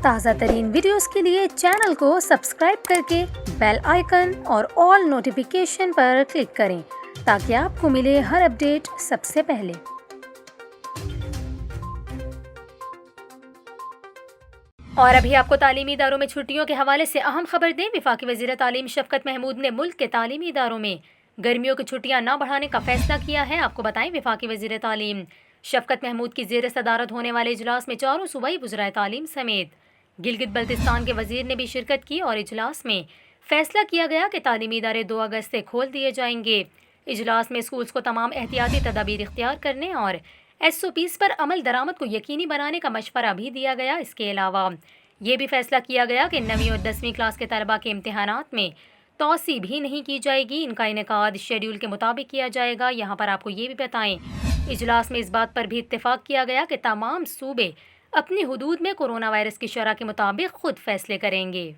تازہ ترین ویڈیوز کے لیے چینل کو سبسکرائب کر کے بیل آئیکن اور آل نوٹیفیکیشن پر کلک کریں تاکہ آپ کو ملے ہر اپڈیٹ سب سے پہلے۔ اور ابھی آپ کو تعلیمی اداروں میں چھٹیوں کے حوالے سے اہم خبر دیں۔ وفاقی وزیر تعلیم شفقت محمود نے ملک کے تعلیمی اداروں میں گرمیوں کی چھٹیاں نہ بڑھانے کا فیصلہ کیا ہے۔ آپ کو بتائیں، وفاقی وزیر تعلیم شفقت محمود کی زیر صدارت ہونے والے اجلاس میں چاروں صوبائی وزرائے تعلیم سمیت گلگت بلتستان کے وزیر نے بھی شرکت کی اور اجلاس میں فیصلہ کیا گیا کہ تعلیمی ادارے 2 اگست سے کھول دیے جائیں گے۔ اجلاس میں اسکولز کو تمام احتیاطی تدابیر اختیار کرنے اور SOPs پر عمل درآمد کو یقینی بنانے کا مشورہ بھی دیا گیا۔ اس کے علاوہ یہ بھی فیصلہ کیا گیا کہ 9ویں اور 10ویں کلاس کے طلباء کے امتحانات میں توسیع بھی نہیں کی جائے گی۔ ان کا انعقاد شیڈول کے مطابق کیا جائے گا۔ یہاں پر آپ کو یہ بھی بتائیں، اجلاس میں اس بات پر بھی اتفاق کیا گیا کہ تمام صوبے اپنی حدود میں کورونا وائرس کی شرح کے مطابق خود فیصلے کریں گے۔